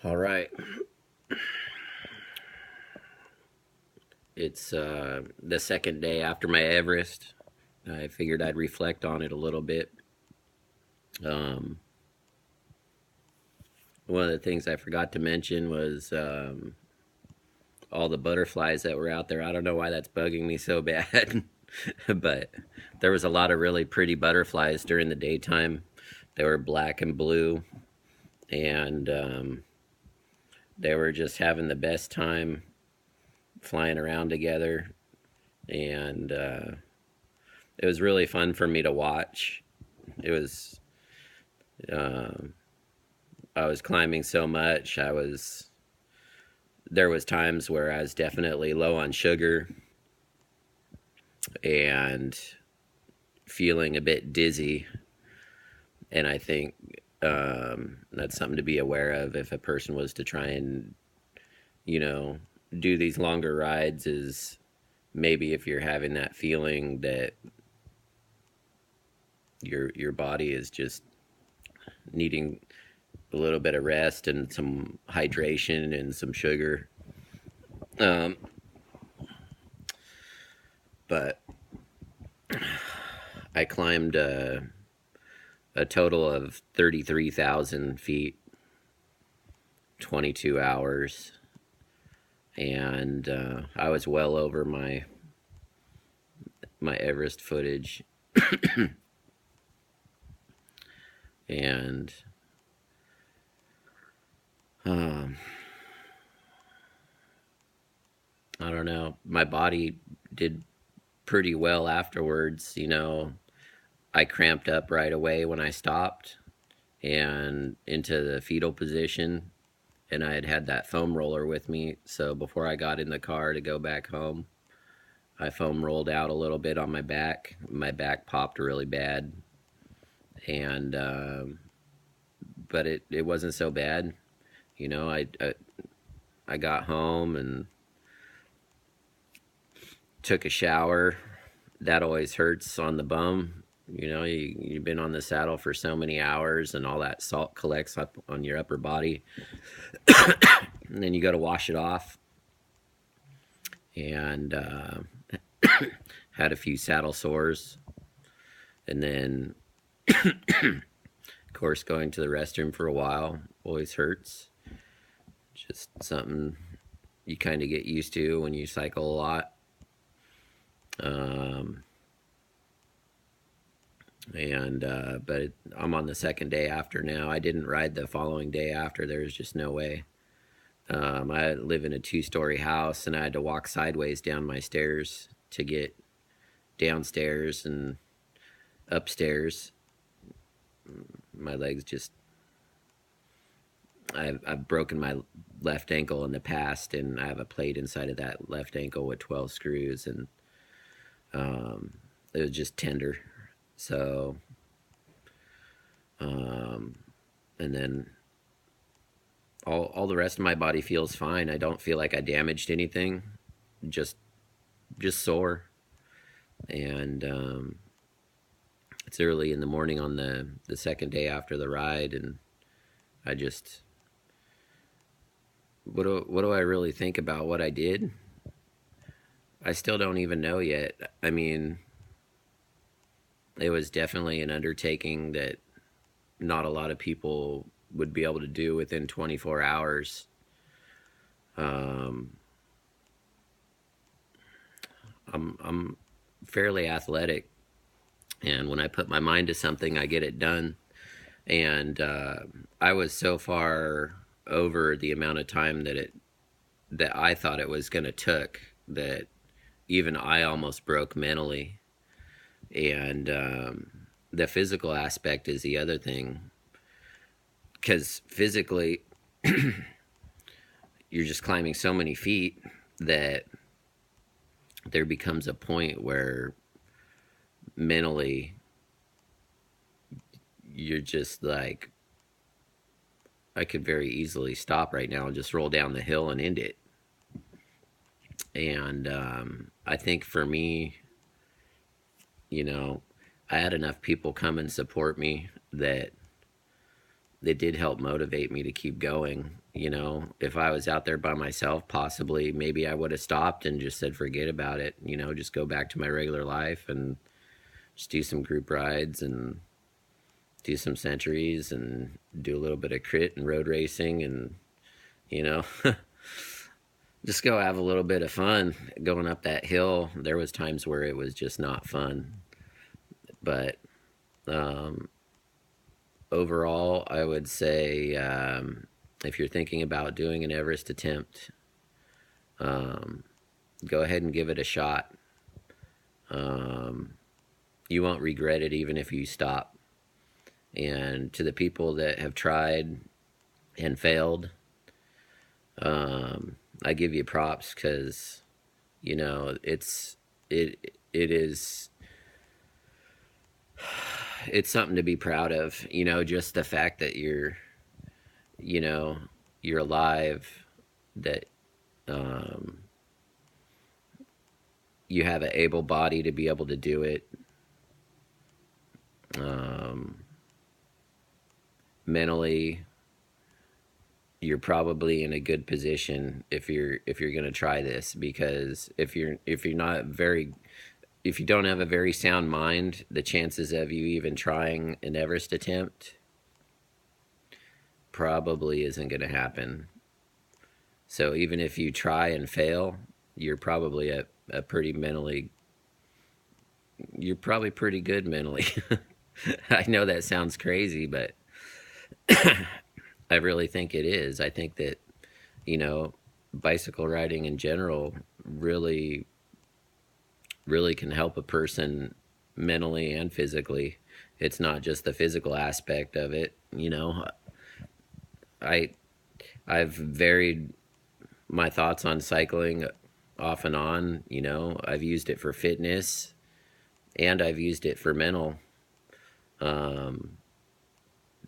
All right. It's the second day after my Everest. I figured I'd reflect on it a little bit. Um, One of the things I forgot to mention was all the butterflies that were out there. I don't know why that's bugging me so bad, but there was a lot of really pretty butterflies during the daytime. They were black and blue, and they were just having the best time flying around together. And it was really fun for me to watch. It was, um, I was climbing so much. There was times where I was definitely low on sugar and feeling a bit dizzy. And I think that's something to be aware of if a person was to try and, you know, do these longer rides, is maybe if you're having that feeling that your body is just needing a little bit of rest and some hydration and some sugar. Um, but I climbed a total of 33,000 feet, 22 hours, and I was well over my Everest footage, and um, I don't know. My body did pretty well afterwards. I cramped up right away when I stopped and into the fetal position, and I had that foam roller with me. So before I got in the car to go back home, I foam rolled out a little bit on my back. My back popped really bad, and but it wasn't so bad. I got home and took a shower. That always hurts on the bum. You've been on the saddle for so many hours, and all that salt collects up on your upper body, and then you got to wash it off. And had a few saddle sores, and then of course going to the restroom for a while always hurts. Just something you kind of get used to when you cycle a lot. But I'm on the second day after now. I didn't ride the following day after. There was just no way. I live in a 2-story house, and I had to walk sideways down my stairs to get downstairs and upstairs. My legs just, I've broken my left ankle in the past, and I have a plate inside of that left ankle with 12 screws, and it was just tender. So, and then all the rest of my body feels fine. I don't feel like I damaged anything, just sore. And it's early in the morning on the second day after the ride, and I just, what do I really think about what I did? I still don't even know yet. I mean, it was definitely an undertaking that not a lot of people would be able to do within 24 hours. I'm fairly athletic, and when I put my mind to something, I get it done. And I was so far over the amount of time that I thought it was going to took, that even I almost broke mentally. And the physical aspect is the other thing, because physically you're just climbing so many feet that there becomes a point where mentally you're just like, I could very easily stop right now and just roll down the hill and end it. And I think for me, I had enough people come and support me that they did help motivate me to keep going. if I was out there by myself, possibly maybe I would have stopped and just said forget about it, just go back to my regular life and just do some group rides and do some centuries and do a little bit of crit and road racing and you know just go have a little bit of fun going up that hill. There was times where it was just not fun, but um, overall I would say, if you're thinking about doing an Everest attempt, um, go ahead and give it a shot. um, you won't regret it even if you stop. And to the people that have tried and failed, I give you props because it is it's something to be proud of. Just the fact that you know you're alive, that um, you have an able body to be able to do it. Um, mentally, you're probably in a good position if you're going to try this, because if you're not very if you don't have a very sound mind, the chances of you even trying an Everest attempt probably isn't going to happen. So even if you try and fail, you're probably a pretty mentally you're probably pretty good mentally. I know that sounds crazy, but I really think it is. I think that, you know, bicycle riding in general really, really can help a person mentally and physically. It's not just the physical aspect of it. I I've varied my thoughts on cycling off and on. I've used it for fitness and I've used it for mental. Um,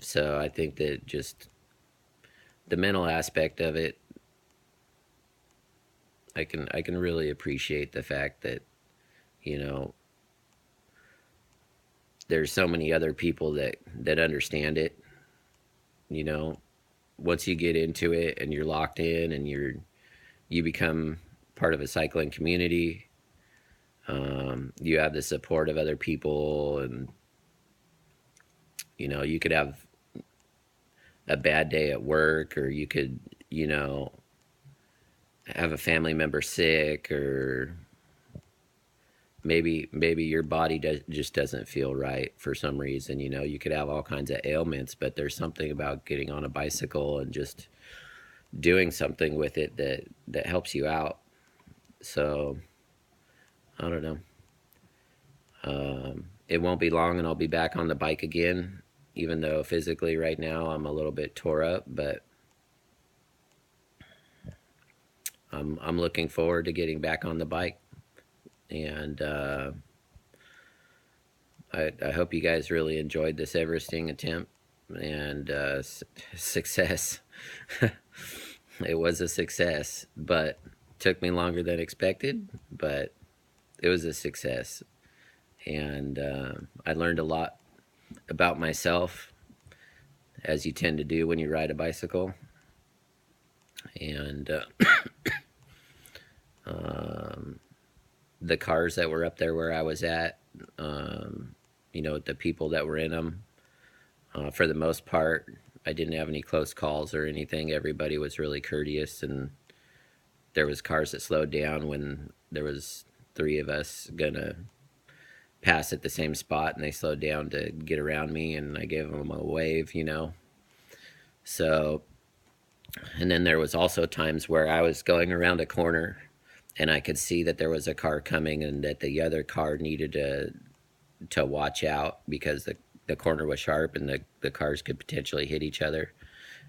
so I think that just the mental aspect of it, I can really appreciate the fact that you know there's so many other people that understand it. You know, once you get into it and you're locked in and you become part of a cycling community, you have the support of other people, and you could have a bad day at work, or you could have a family member sick, or maybe your body just doesn't feel right for some reason. You could have all kinds of ailments, but there's something about getting on a bicycle and just doing something with it that helps you out. So I don't know. It won't be long and I'll be back on the bike again, even though physically right now I'm a little bit tore up, but I'm looking forward to getting back on the bike. And I hope you guys really enjoyed this Everesting attempt, and success. It was a success, but took me longer than expected, but it was a success. And I learned a lot about myself, as you tend to do when you ride a bicycle. And the cars that were up there where I was at, the people that were in them, for the most part, I didn't have any close calls or anything. Everybody was really courteous, and there was cars that slowed down when there was three of us gonna pass at the same spot, and they slowed down to get around me, and I gave them a wave. So, and then there was also times where I was going around a corner and I could see that there was a car coming and that the other car needed to watch out because the corner was sharp and the cars could potentially hit each other.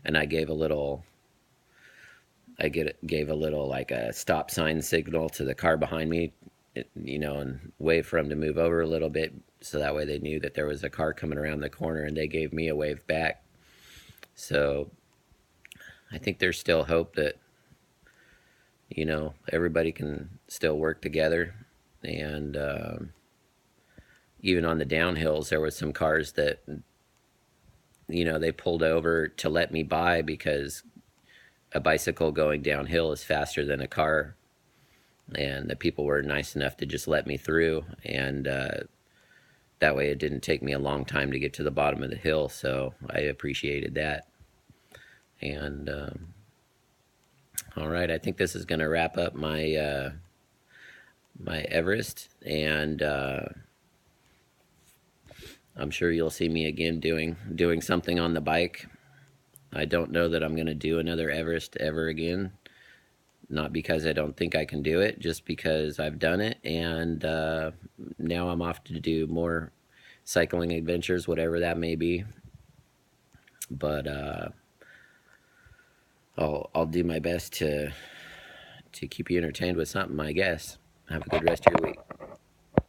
And I gave a little like a stop sign signal to the car behind me, and wave for them to move over a little bit, so that way they knew that there was a car coming around the corner, and they gave me a wave back. So I think there's still hope that everybody can still work together. And even on the downhills, there was some cars that they pulled over to let me by because a bicycle going downhill is faster than a car, and the people were nice enough to just let me through, and that way it didn't take me a long time to get to the bottom of the hill, so I appreciated that. And all right, I think this is going to wrap up my my Everest, and I'm sure you'll see me again doing something on the bike. I don't know that I'm going to do another Everest ever again. Not because I don't think I can do it, just because I've done it, and now I'm off to do more cycling adventures, whatever that may be. But I'll do my best to keep you entertained with something, I guess. Have a good rest of your week.